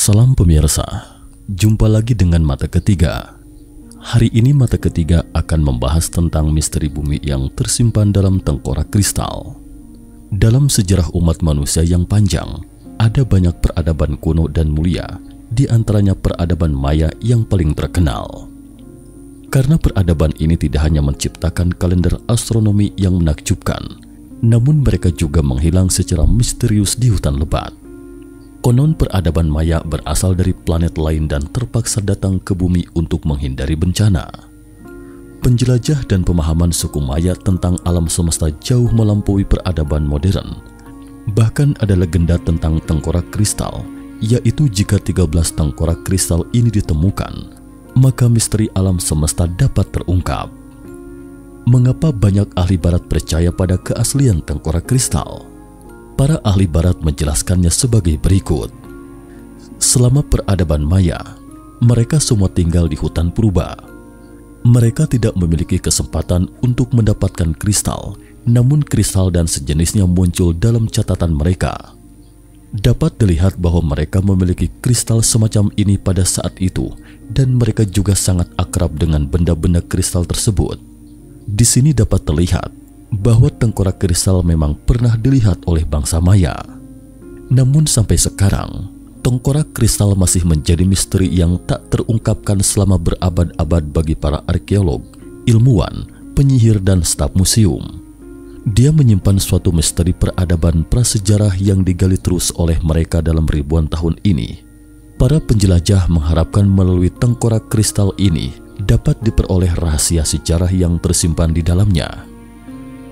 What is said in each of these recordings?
Salam pemirsa, jumpa lagi dengan Mata Ketiga. Hari ini Mata Ketiga akan membahas tentang misteri bumi yang tersimpan dalam tengkorak kristal. Dalam sejarah umat manusia yang panjang, ada banyak peradaban kuno dan mulia, di antaranya peradaban Maya yang paling terkenal. Karena peradaban ini tidak hanya menciptakan kalender astronomi yang menakjubkan, namun mereka juga menghilang secara misterius di hutan lebat. Konon peradaban Maya berasal dari planet lain dan terpaksa datang ke bumi untuk menghindari bencana. Penjelajah dan pemahaman suku Maya tentang alam semesta jauh melampaui peradaban modern. Bahkan ada legenda tentang tengkorak kristal, yaitu jika 13 tengkorak kristal ini ditemukan, maka misteri alam semesta dapat terungkap. Mengapa banyak ahli barat percaya pada keaslian tengkorak kristal? Para ahli barat menjelaskannya sebagai berikut. Selama peradaban Maya, mereka semua tinggal di hutan purba. Mereka tidak memiliki kesempatan untuk mendapatkan kristal, namun kristal dan sejenisnya muncul dalam catatan mereka. Dapat dilihat bahwa mereka memiliki kristal semacam ini pada saat itu, dan mereka juga sangat akrab dengan benda-benda kristal tersebut. Di sini dapat terlihat bahwa tengkorak kristal memang pernah dilihat oleh bangsa Maya. Namun sampai sekarang, tengkorak kristal masih menjadi misteri yang tak terungkapkan selama berabad-abad bagi para arkeolog, ilmuwan, penyihir, dan staf museum. Dia menyimpan suatu misteri peradaban prasejarah yang digali terus oleh mereka dalam ribuan tahun ini. Para penjelajah mengharapkan melalui tengkorak kristal ini dapat diperoleh rahasia sejarah yang tersimpan di dalamnya.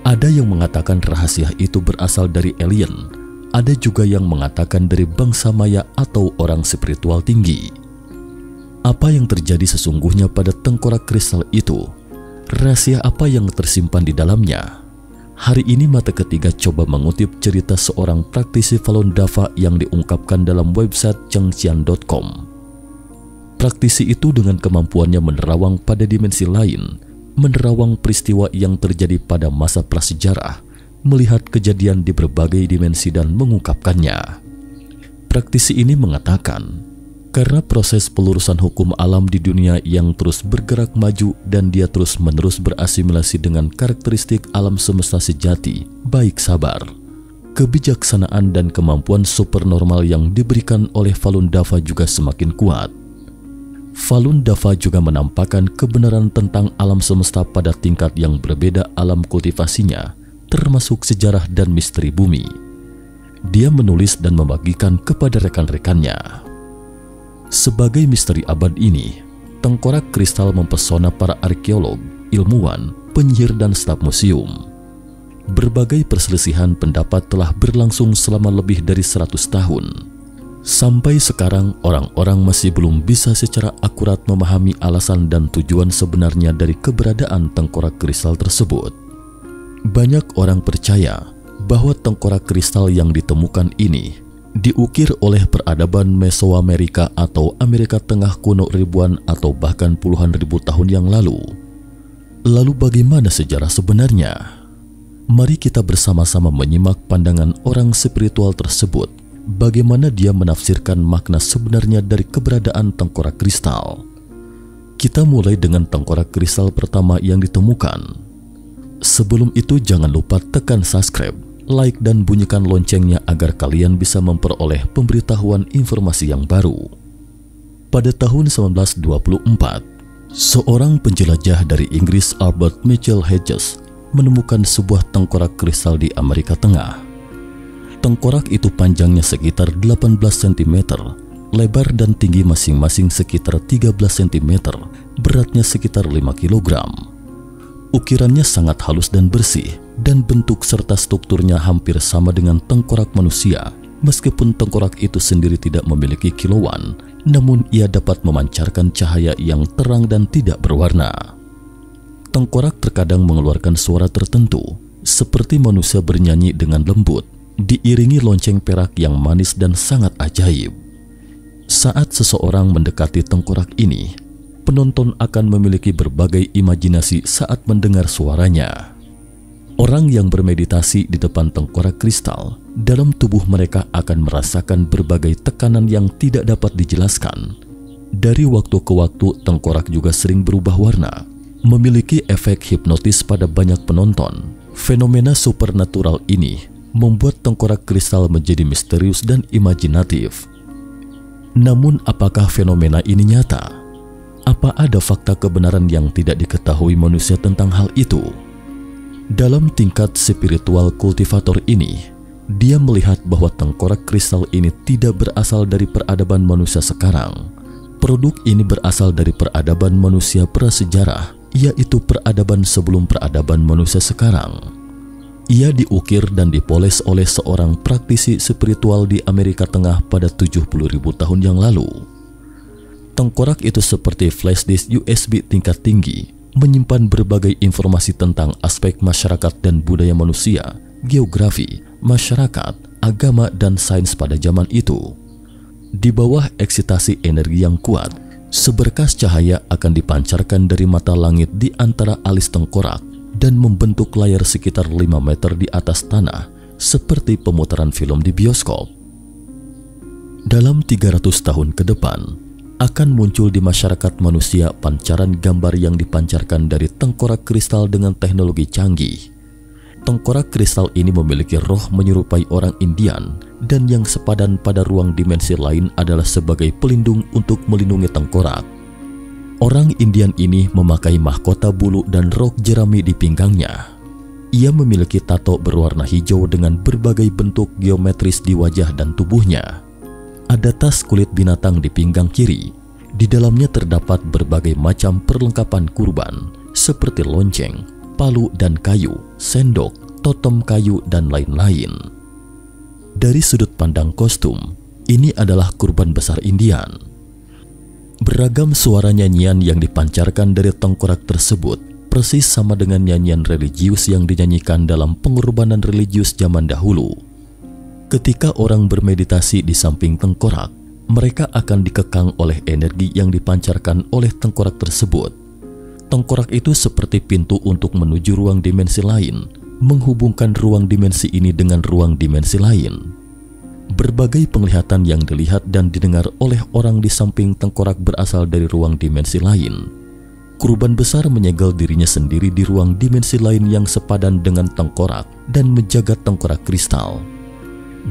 Ada yang mengatakan rahasia itu berasal dari alien, ada juga yang mengatakan dari bangsa Maya atau orang spiritual tinggi. Apa yang terjadi sesungguhnya pada tengkorak kristal itu? Rahasia apa yang tersimpan di dalamnya? Hari ini Mata Ketiga coba mengutip cerita seorang praktisi Falun Dafa yang diungkapkan dalam website chengxian.com. Praktisi itu dengan kemampuannya menerawang pada dimensi lain, menerawang peristiwa yang terjadi pada masa prasejarah, melihat kejadian di berbagai dimensi dan mengungkapkannya. Praktisi ini mengatakan, karena proses pelurusan hukum alam di dunia yang terus bergerak maju dan dia terus-menerus berasimilasi dengan karakteristik alam semesta sejati, baik sabar, kebijaksanaan dan kemampuan supernormal yang diberikan oleh Falun Dafa juga semakin kuat. Falun Dafa juga menampakkan kebenaran tentang alam semesta pada tingkat yang berbeda alam kultivasinya, termasuk sejarah dan misteri bumi. Dia menulis dan membagikan kepada rekan-rekannya. Sebagai misteri abad ini, tengkorak kristal mempesona para arkeolog, ilmuwan, penyihir, dan staf museum. Berbagai perselisihan pendapat telah berlangsung selama lebih dari 100 tahun. Sampai sekarang, orang-orang masih belum bisa secara akurat memahami alasan dan tujuan sebenarnya dari keberadaan tengkorak kristal tersebut. Banyak orang percaya bahwa tengkorak kristal yang ditemukan ini diukir oleh peradaban Mesoamerika atau Amerika Tengah kuno ribuan atau bahkan puluhan ribu tahun yang lalu. Lalu bagaimana sejarah sebenarnya? Mari kita bersama-sama menyimak pandangan orang spiritual tersebut. Bagaimana dia menafsirkan makna sebenarnya dari keberadaan tengkorak kristal. Kita mulai dengan tengkorak kristal pertama yang ditemukan. Sebelum itu jangan lupa tekan subscribe, like, dan bunyikan loncengnya agar kalian bisa memperoleh pemberitahuan informasi yang baru. Pada tahun 1924, seorang penjelajah dari Inggris, Albert Mitchell Hedges, menemukan sebuah tengkorak kristal di Amerika Tengah. Tengkorak itu panjangnya sekitar 18 cm, lebar dan tinggi masing-masing sekitar 13 cm, beratnya sekitar 5 kg. Ukirannya sangat halus dan bersih, dan bentuk serta strukturnya hampir sama dengan tengkorak manusia. Meskipun tengkorak itu sendiri tidak memiliki kilauan, namun ia dapat memancarkan cahaya yang terang dan tidak berwarna. Tengkorak terkadang mengeluarkan suara tertentu, seperti manusia bernyanyi dengan lembut, diiringi lonceng perak yang manis dan sangat ajaib. Saat seseorang mendekati tengkorak ini, penonton akan memiliki berbagai imajinasi saat mendengar suaranya. Orang yang bermeditasi di depan tengkorak kristal, dalam tubuh mereka akan merasakan berbagai tekanan yang tidak dapat dijelaskan. Dari waktu ke waktu, tengkorak juga sering berubah warna, memiliki efek hipnotis pada banyak penonton. Fenomena supernatural ini membuat tengkorak kristal menjadi misterius dan imajinatif. Namun, apakah fenomena ini nyata? Apa ada fakta kebenaran yang tidak diketahui manusia tentang hal itu? Dalam tingkat spiritual kultivator ini, dia melihat bahwa tengkorak kristal ini tidak berasal dari peradaban manusia sekarang. Produk ini berasal dari peradaban manusia prasejarah, yaitu peradaban sebelum peradaban manusia sekarang. Ia diukir dan dipoles oleh seorang praktisi spiritual di Amerika Tengah pada 70.000 tahun yang lalu. Tengkorak itu seperti flash disk USB tingkat tinggi, menyimpan berbagai informasi tentang aspek masyarakat dan budaya manusia, geografi, masyarakat, agama, dan sains pada zaman itu. Di bawah eksitasi energi yang kuat, seberkas cahaya akan dipancarkan dari mata langit di antara alis tengkorak dan membentuk layar sekitar 5 meter di atas tanah, seperti pemutaran film di bioskop. Dalam 300 tahun ke depan, akan muncul di masyarakat manusia pancaran gambar yang dipancarkan dari tengkorak kristal dengan teknologi canggih. Tengkorak kristal ini memiliki roh menyerupai orang Indian, dan yang sepadan pada ruang dimensi lain adalah sebagai pelindung untuk melindungi tengkorak. Orang Indian ini memakai mahkota bulu dan rok jerami di pinggangnya. Ia memiliki tato berwarna hijau dengan berbagai bentuk geometris di wajah dan tubuhnya. Ada tas kulit binatang di pinggang kiri. Di dalamnya terdapat berbagai macam perlengkapan kurban, seperti lonceng, palu dan kayu, sendok, totem kayu, dan lain-lain. Dari sudut pandang kostum, ini adalah kurban besar Indian. Beragam suara nyanyian yang dipancarkan dari tengkorak tersebut persis sama dengan nyanyian religius yang dinyanyikan dalam pengorbanan religius zaman dahulu. Ketika orang bermeditasi di samping tengkorak, mereka akan dikekang oleh energi yang dipancarkan oleh tengkorak tersebut. Tengkorak itu seperti pintu untuk menuju ruang dimensi lain, menghubungkan ruang dimensi ini dengan ruang dimensi lain. Berbagai penglihatan yang dilihat dan didengar oleh orang di samping tengkorak berasal dari ruang dimensi lain. Kurban besar menyegel dirinya sendiri di ruang dimensi lain yang sepadan dengan tengkorak dan menjaga tengkorak kristal.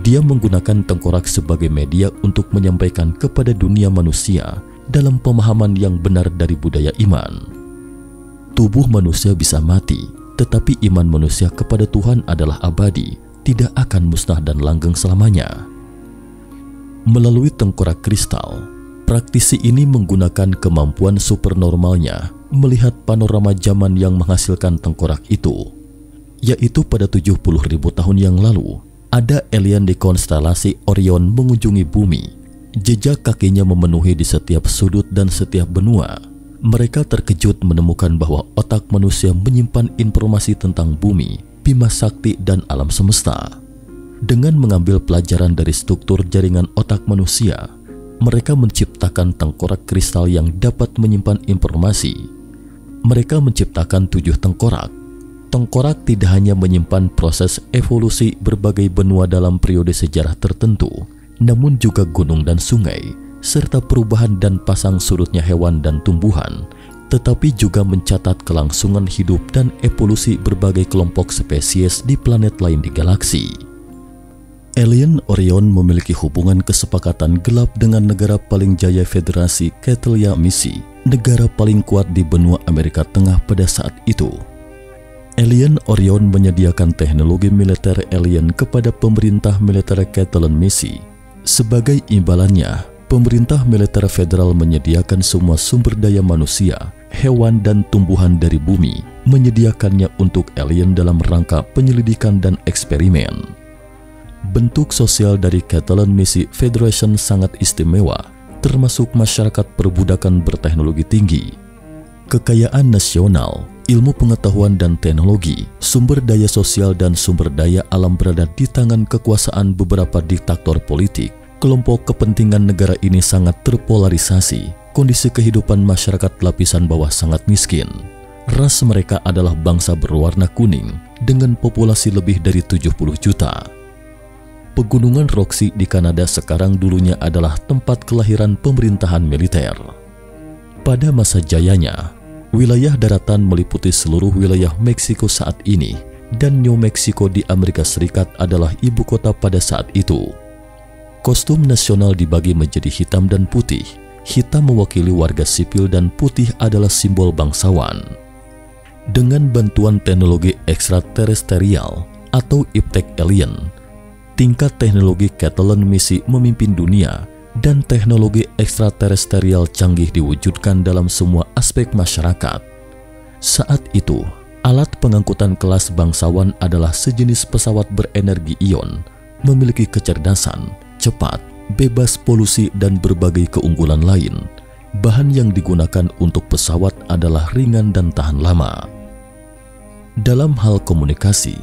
Dia menggunakan tengkorak sebagai media untuk menyampaikan kepada dunia manusia dalam pemahaman yang benar dari budaya iman. Tubuh manusia bisa mati, tetapi iman manusia kepada Tuhan adalah abadi, tidak akan musnah dan langgeng selamanya. Melalui tengkorak kristal, praktisi ini menggunakan kemampuan supernormalnya melihat panorama zaman yang menghasilkan tengkorak itu, yaitu pada 70.000 tahun yang lalu. Ada alien di konstelasi Orion mengunjungi bumi. Jejak kakinya memenuhi di setiap sudut dan setiap benua. Mereka terkejut menemukan bahwa otak manusia menyimpan informasi tentang bumi, Bima Sakti, dan alam semesta. Dengan mengambil pelajaran dari struktur jaringan otak manusia, mereka menciptakan tengkorak kristal yang dapat menyimpan informasi. Mereka menciptakan 7 tengkorak. Tengkorak tidak hanya menyimpan proses evolusi berbagai benua dalam periode sejarah tertentu, namun juga gunung dan sungai, serta perubahan dan pasang surutnya hewan dan tumbuhan, tetapi juga mencatat kelangsungan hidup dan evolusi berbagai kelompok spesies di planet lain di galaksi. Alien Orion memiliki hubungan kesepakatan gelap dengan negara paling jaya Federasi Ketelia Misi, negara paling kuat di benua Amerika Tengah pada saat itu. Alien Orion menyediakan teknologi militer alien kepada pemerintah militer Ketelan Misi. Sebagai imbalannya, pemerintah militer federal menyediakan semua sumber daya manusia, hewan, dan tumbuhan dari bumi, menyediakannya untuk alien dalam rangka penyelidikan dan eksperimen. Bentuk sosial dari Ketelan Misi Federation sangat istimewa, termasuk masyarakat perbudakan berteknologi tinggi. Kekayaan nasional, ilmu pengetahuan dan teknologi, sumber daya sosial dan sumber daya alam berada di tangan kekuasaan beberapa diktator politik. Kelompok kepentingan negara ini sangat terpolarisasi. Kondisi kehidupan masyarakat lapisan bawah sangat miskin. Ras mereka adalah bangsa berwarna kuning, dengan populasi lebih dari 70 juta. Pegunungan Roxy di Kanada sekarang dulunya adalah tempat kelahiran pemerintahan militer. Pada masa jayanya, wilayah daratan meliputi seluruh wilayah Meksiko saat ini, dan New Mexico di Amerika Serikat adalah ibu kota pada saat itu. Kostum nasional dibagi menjadi hitam dan putih. Hitam mewakili warga sipil dan putih adalah simbol bangsawan. Dengan bantuan teknologi ekstraterestrial atau iptek alien, tingkat teknologi Catalan misi memimpin dunia dan teknologi ekstraterestrial canggih diwujudkan dalam semua aspek masyarakat. Saat itu, alat pengangkutan kelas bangsawan adalah sejenis pesawat berenergi ion, memiliki kecerdasan, cepat, bebas polusi dan berbagai keunggulan lain. Bahan yang digunakan untuk pesawat adalah ringan dan tahan lama. Dalam hal komunikasi,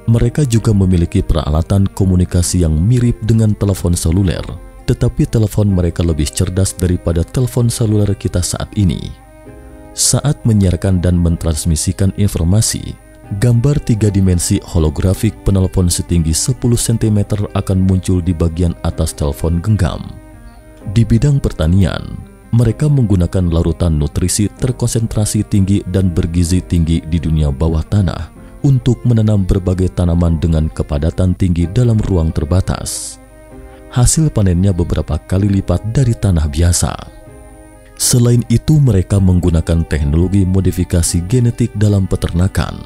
mereka juga memiliki peralatan komunikasi yang mirip dengan telepon seluler, tetapi telepon mereka lebih cerdas daripada telepon seluler kita saat ini. Saat menyiarkan dan mentransmisikan informasi, gambar 3 dimensi holografik penelpon setinggi 10 cm akan muncul di bagian atas telepon genggam. Di bidang pertanian, mereka menggunakan larutan nutrisi terkonsentrasi tinggi dan bergizi tinggi di dunia bawah tanah untuk menanam berbagai tanaman dengan kepadatan tinggi dalam ruang terbatas. Hasil panennya beberapa kali lipat dari tanah biasa. Selain itu, mereka menggunakan teknologi modifikasi genetik dalam peternakan.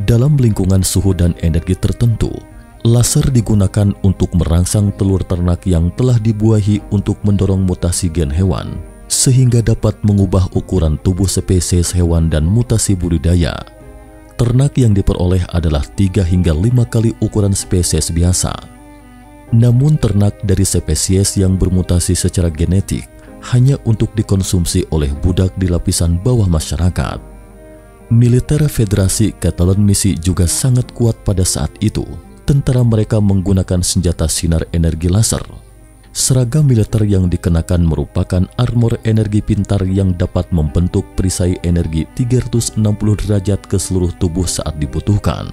Dalam lingkungan suhu dan energi tertentu, laser digunakan untuk merangsang telur ternak yang telah dibuahi untuk mendorong mutasi gen hewan, sehingga dapat mengubah ukuran tubuh spesies hewan dan mutasi budidaya. Ternak yang diperoleh adalah 3 hingga 5 kali ukuran spesies biasa. Namun ternak dari spesies yang bermutasi secara genetik hanya untuk dikonsumsi oleh budak di lapisan bawah masyarakat. Militer Federasi Catalan misi juga sangat kuat pada saat itu. Tentara mereka menggunakan senjata sinar energi laser. Seragam militer yang dikenakan merupakan armor energi pintar yang dapat membentuk perisai energi 360 derajat ke seluruh tubuh saat dibutuhkan.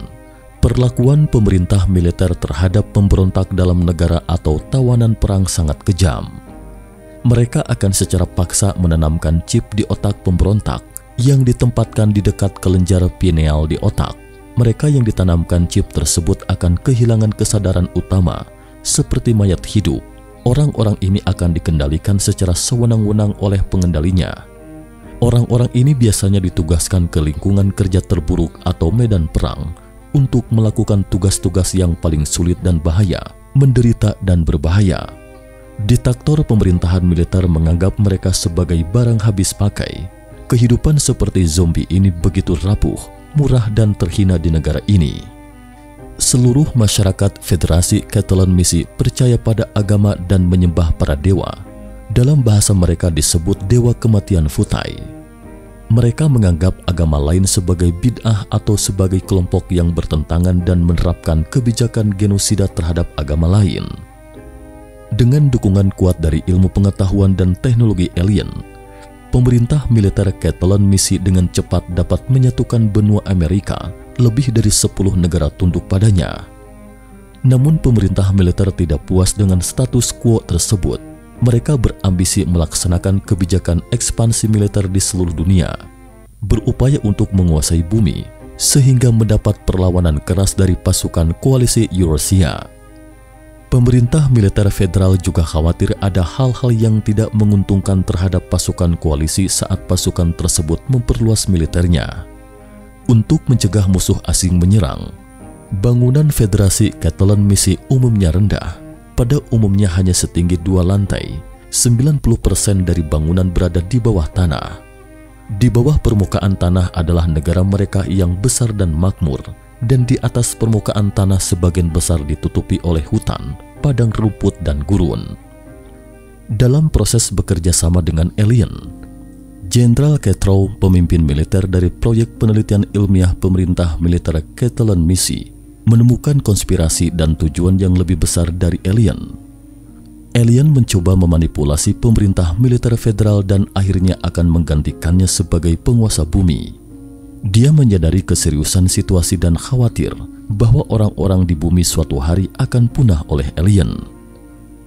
Perlakuan pemerintah militer terhadap pemberontak dalam negara atau tawanan perang sangat kejam. Mereka akan secara paksa menanamkan chip di otak pemberontak yang ditempatkan di dekat kelenjar pineal di otak. Mereka yang ditanamkan chip tersebut akan kehilangan kesadaran utama seperti mayat hidup. Orang-orang ini akan dikendalikan secara sewenang-wenang oleh pengendalinya. Orang-orang ini biasanya ditugaskan ke lingkungan kerja terburuk atau medan perang untuk melakukan tugas-tugas yang paling sulit dan bahaya, menderita dan berbahaya. Diktator pemerintahan militer menganggap mereka sebagai barang habis pakai. Kehidupan seperti zombie ini begitu rapuh, murah dan terhina di negara ini. Seluruh masyarakat Federasi Catalan misi percaya pada agama dan menyembah para dewa. Dalam bahasa mereka disebut dewa kematian Futai. Mereka menganggap agama lain sebagai bid'ah atau sebagai kelompok yang bertentangan dan menerapkan kebijakan genosida terhadap agama lain. Dengan dukungan kuat dari ilmu pengetahuan dan teknologi alien, pemerintah militer Catalan misi dengan cepat dapat menyatukan benua Amerika. Lebih dari 10 negara tunduk padanya. Namun pemerintah militer tidak puas dengan status quo tersebut. Mereka berambisi melaksanakan kebijakan ekspansi militer di seluruh dunia, berupaya untuk menguasai bumi, sehingga mendapat perlawanan keras dari pasukan koalisi Eurasia. Pemerintah militer federal juga khawatir ada hal-hal yang tidak menguntungkan terhadap pasukan koalisi saat pasukan tersebut memperluas militernya. Untuk mencegah musuh asing menyerang, bangunan Federasi Catalan misi umumnya rendah. Pada umumnya hanya setinggi 2 lantai, 90% dari bangunan berada di bawah tanah. Di bawah permukaan tanah adalah negara mereka yang besar dan makmur, dan di atas permukaan tanah sebagian besar ditutupi oleh hutan, padang rumput dan gurun. Dalam proses bekerja sama dengan alien, Jenderal Catrow, pemimpin militer dari proyek penelitian ilmiah pemerintah militer Catalan misi, menemukan konspirasi dan tujuan yang lebih besar dari alien. Alien mencoba memanipulasi pemerintah militer federal dan akhirnya akan menggantikannya sebagai penguasa bumi. Dia menyadari keseriusan situasi dan khawatir bahwa orang-orang di bumi suatu hari akan punah oleh alien.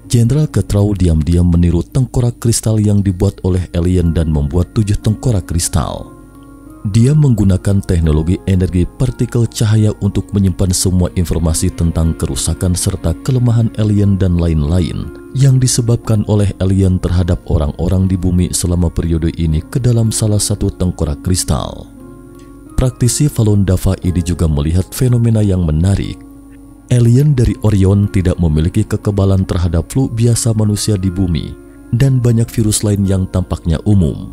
Jenderal Catrow diam-diam meniru tengkorak kristal yang dibuat oleh alien dan membuat 7 tengkorak kristal. Dia menggunakan teknologi energi partikel cahaya untuk menyimpan semua informasi tentang kerusakan serta kelemahan alien dan lain-lain yang disebabkan oleh alien terhadap orang-orang di bumi selama periode ini ke dalam salah satu tengkorak kristal. Praktisi Falun Dafa ini juga melihat fenomena yang menarik. Alien dari Orion tidak memiliki kekebalan terhadap flu biasa manusia di bumi dan banyak virus lain yang tampaknya umum.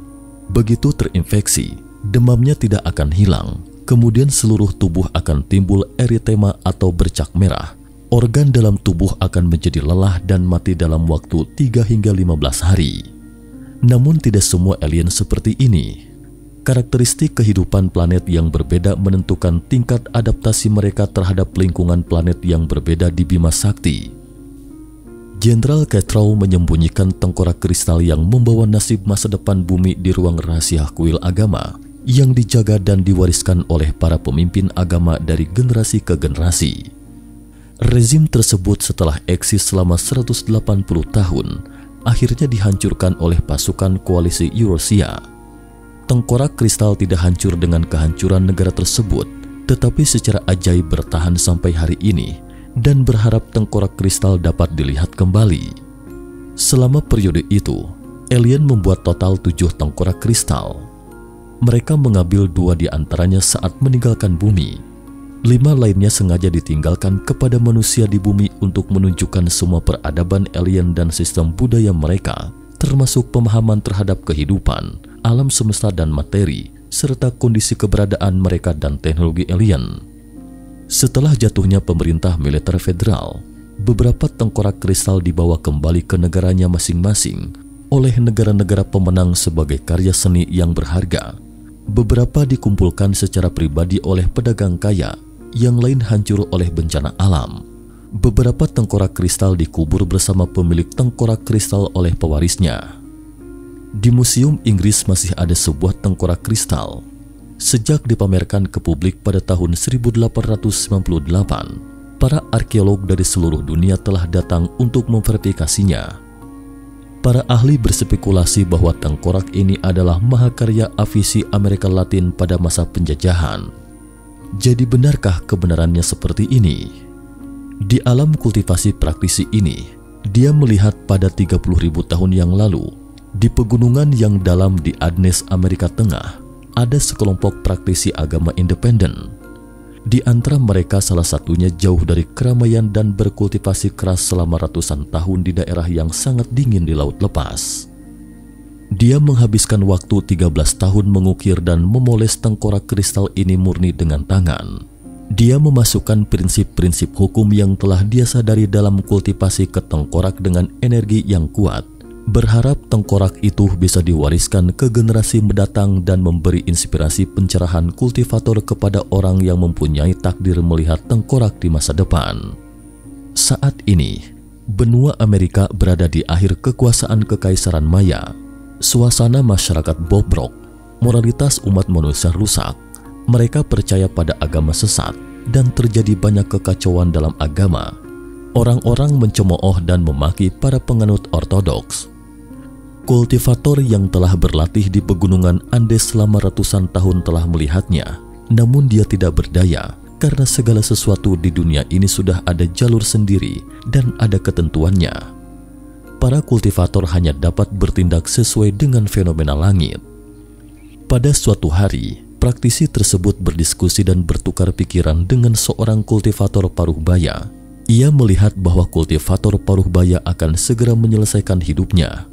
Begitu terinfeksi, demamnya tidak akan hilang, kemudian seluruh tubuh akan timbul eritema atau bercak merah. Organ dalam tubuh akan menjadi lelah dan mati dalam waktu 3 hingga 15 hari. Namun tidak semua alien seperti ini. Karakteristik kehidupan planet yang berbeda menentukan tingkat adaptasi mereka terhadap lingkungan planet yang berbeda di Bima Sakti. Jenderal Catrow menyembunyikan tengkorak kristal yang membawa nasib masa depan bumi di ruang rahasia kuil agama yang dijaga dan diwariskan oleh para pemimpin agama dari generasi ke generasi. Rezim tersebut setelah eksis selama 180 tahun, akhirnya dihancurkan oleh pasukan koalisi Eurasia. Tengkorak kristal tidak hancur dengan kehancuran negara tersebut, tetapi secara ajaib bertahan sampai hari ini dan berharap tengkorak kristal dapat dilihat kembali. Selama periode itu, alien membuat total 7 tengkorak kristal. Mereka mengambil 2 di antaranya saat meninggalkan bumi. 5 lainnya sengaja ditinggalkan kepada manusia di bumi untuk menunjukkan semua peradaban alien dan sistem budaya mereka, termasuk pemahaman terhadap kehidupan, alam semesta dan materi, serta kondisi keberadaan mereka dan teknologi alien. Setelah jatuhnya pemerintah militer federal, beberapa tengkorak kristal dibawa kembali ke negaranya masing-masing oleh negara-negara pemenang sebagai karya seni yang berharga. Beberapa dikumpulkan secara pribadi oleh pedagang kaya, yang lain hancur oleh bencana alam. Beberapa tengkorak kristal dikubur bersama pemilik tengkorak kristal oleh pewarisnya. Di Museum Inggris masih ada sebuah tengkorak kristal. Sejak dipamerkan ke publik pada tahun 1898, para arkeolog dari seluruh dunia telah datang untuk memverifikasinya. Para ahli berspekulasi bahwa tengkorak ini adalah mahakarya Avicii Amerika Latin pada masa penjajahan. Jadi benarkah kebenarannya seperti ini? Di alam kultivasi praktisi ini, dia melihat pada 30.000 tahun yang lalu, di pegunungan yang dalam di Adnes, Amerika Tengah, ada sekelompok praktisi agama independen. Di antara mereka salah satunya jauh dari keramaian dan berkultivasi keras selama ratusan tahun di daerah yang sangat dingin di laut lepas. Dia menghabiskan waktu 13 tahun mengukir dan memoles tengkorak kristal ini murni dengan tangan. Dia memasukkan prinsip-prinsip hukum yang telah dia sadari dalam kultivasi ke tengkorak dengan energi yang kuat, berharap tengkorak itu bisa diwariskan ke generasi mendatang dan memberi inspirasi pencerahan kultivator kepada orang yang mempunyai takdir melihat tengkorak di masa depan. Saat ini, benua Amerika berada di akhir kekuasaan Kekaisaran Maya. Suasana masyarakat bobrok, moralitas umat manusia rusak, mereka percaya pada agama sesat, dan terjadi banyak kekacauan dalam agama. Orang-orang mencemooh dan memaki para penganut ortodoks. Kultivator yang telah berlatih di pegunungan Andes selama ratusan tahun telah melihatnya, namun dia tidak berdaya karena segala sesuatu di dunia ini sudah ada jalur sendiri dan ada ketentuannya. Para kultivator hanya dapat bertindak sesuai dengan fenomena langit. Pada suatu hari, praktisi tersebut berdiskusi dan bertukar pikiran dengan seorang kultivator paruh baya. Ia melihat bahwa kultivator paruh baya akan segera menyelesaikan hidupnya.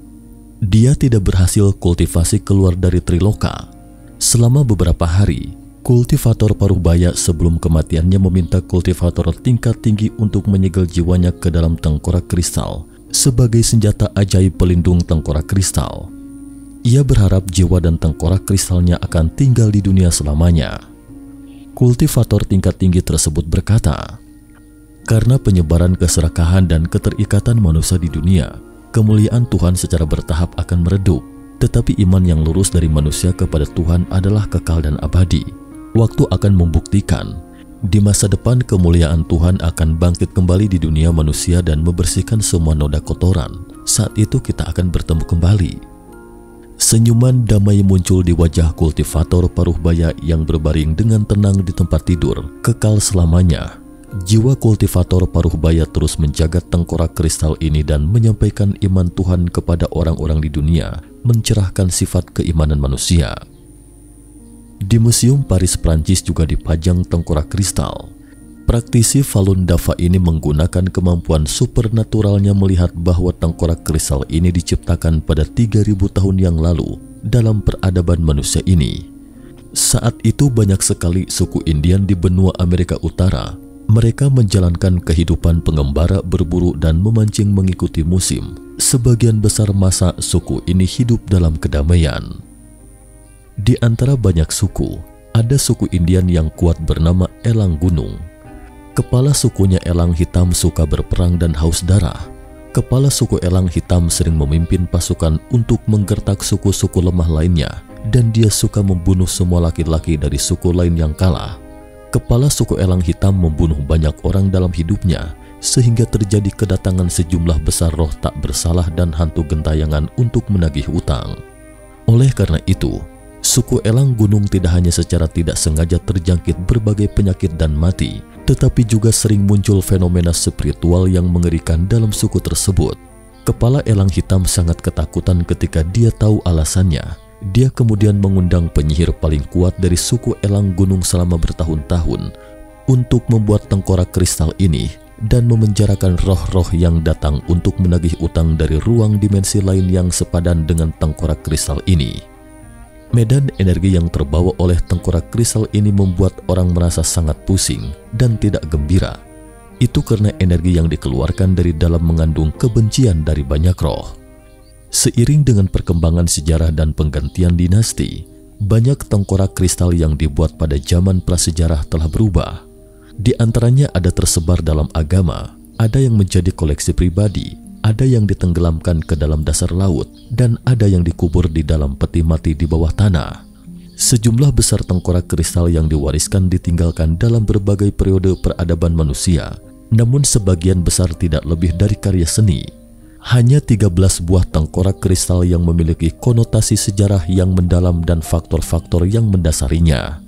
Dia tidak berhasil kultivasi keluar dari Triloka. Selama beberapa hari, kultivator paruh baya sebelum kematiannya meminta kultivator tingkat tinggi untuk menyegel jiwanya ke dalam tengkorak kristal sebagai senjata ajaib pelindung tengkorak kristal. Ia berharap jiwa dan tengkorak kristalnya akan tinggal di dunia selamanya. Kultivator tingkat tinggi tersebut berkata, "Karena penyebaran keserakahan dan keterikatan manusia di dunia, kemuliaan Tuhan secara bertahap akan meredup, tetapi iman yang lurus dari manusia kepada Tuhan adalah kekal dan abadi. Waktu akan membuktikan di masa depan kemuliaan Tuhan akan bangkit kembali di dunia manusia dan membersihkan semua noda kotoran. Saat itu kita akan bertemu kembali. Senyuman damai muncul di wajah kultivator paruh baya yang berbaring dengan tenang di tempat tidur, kekal selamanya. Jiwa kultivator paruh baya terus menjaga tengkorak kristal ini dan menyampaikan iman Tuhan kepada orang-orang di dunia, mencerahkan sifat keimanan manusia. Di Museum Paris, Prancis juga dipajang tengkorak kristal. Praktisi Falun Dafa ini menggunakan kemampuan supernaturalnya melihat bahwa tengkorak kristal ini diciptakan pada 3000 tahun yang lalu dalam peradaban manusia ini. Saat itu banyak sekali suku Indian di benua Amerika Utara. Mereka menjalankan kehidupan pengembara, berburu, dan memancing mengikuti musim. Sebagian besar masa suku ini hidup dalam kedamaian. Di antara banyak suku, ada suku Indian yang kuat bernama Elang Gunung. Kepala sukunya Elang Hitam suka berperang dan haus darah. Kepala suku Elang Hitam sering memimpin pasukan untuk menggertak suku-suku lemah lainnya, dan dia suka membunuh semua laki-laki dari suku lain yang kalah. Kepala suku Elang Hitam membunuh banyak orang dalam hidupnya, sehingga terjadi kedatangan sejumlah besar roh tak bersalah dan hantu gentayangan untuk menagih utang. Oleh karena itu, suku Elang Gunung tidak hanya secara tidak sengaja terjangkit berbagai penyakit dan mati, tetapi juga sering muncul fenomena spiritual yang mengerikan dalam suku tersebut. Kepala Elang Hitam sangat ketakutan ketika dia tahu alasannya. Dia kemudian mengundang penyihir paling kuat dari suku Elang Gunung selama bertahun-tahun untuk membuat tengkorak kristal ini dan memenjarakan roh-roh yang datang untuk menagih utang dari ruang dimensi lain yang sepadan dengan tengkorak kristal ini. Medan energi yang terbawa oleh tengkorak kristal ini membuat orang merasa sangat pusing dan tidak gembira. Itu karena energi yang dikeluarkan dari dalam mengandung kebencian dari banyak roh. Seiring dengan perkembangan sejarah dan penggantian dinasti, banyak tengkorak kristal yang dibuat pada zaman prasejarah telah berubah. Di antaranya ada tersebar dalam agama, ada yang menjadi koleksi pribadi, ada yang ditenggelamkan ke dalam dasar laut, dan ada yang dikubur di dalam peti mati di bawah tanah. Sejumlah besar tengkorak kristal yang diwariskan ditinggalkan dalam berbagai periode peradaban manusia, namun sebagian besar tidak lebih dari karya seni. Hanya 13 buah tengkorak kristal yang memiliki konotasi sejarah yang mendalam dan faktor-faktor yang mendasarinya.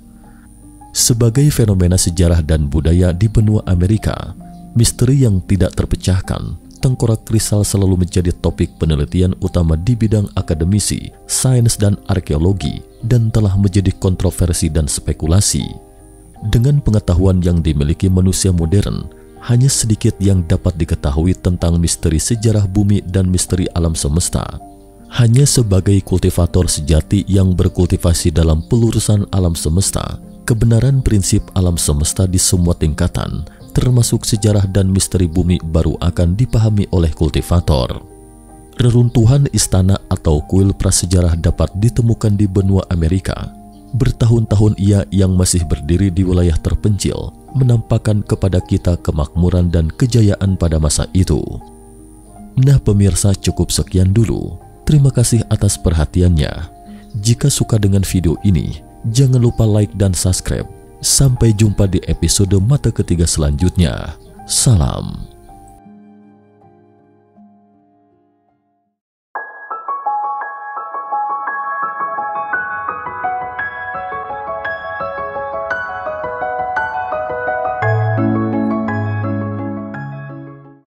Sebagai fenomena sejarah dan budaya di benua Amerika, misteri yang tidak terpecahkan, tengkorak kristal selalu menjadi topik penelitian utama di bidang akademisi, sains, dan arkeologi, dan telah menjadi kontroversi dan spekulasi. Dengan pengetahuan yang dimiliki manusia modern, hanya sedikit yang dapat diketahui tentang misteri sejarah bumi dan misteri alam semesta. Hanya sebagai kultivator sejati yang berkultivasi dalam pelurusan alam semesta, kebenaran prinsip alam semesta di semua tingkatan, termasuk sejarah dan misteri bumi, baru akan dipahami oleh kultivator. Reruntuhan istana atau kuil prasejarah dapat ditemukan di benua Amerika. Bertahun-tahun ia yang masih berdiri di wilayah terpencil menampakkan kepada kita kemakmuran dan kejayaan pada masa itu. Nah pemirsa, cukup sekian dulu. Terima kasih atas perhatiannya. Jika suka dengan video ini, jangan lupa like dan subscribe. Sampai jumpa di episode Mata Ketiga selanjutnya. Salam.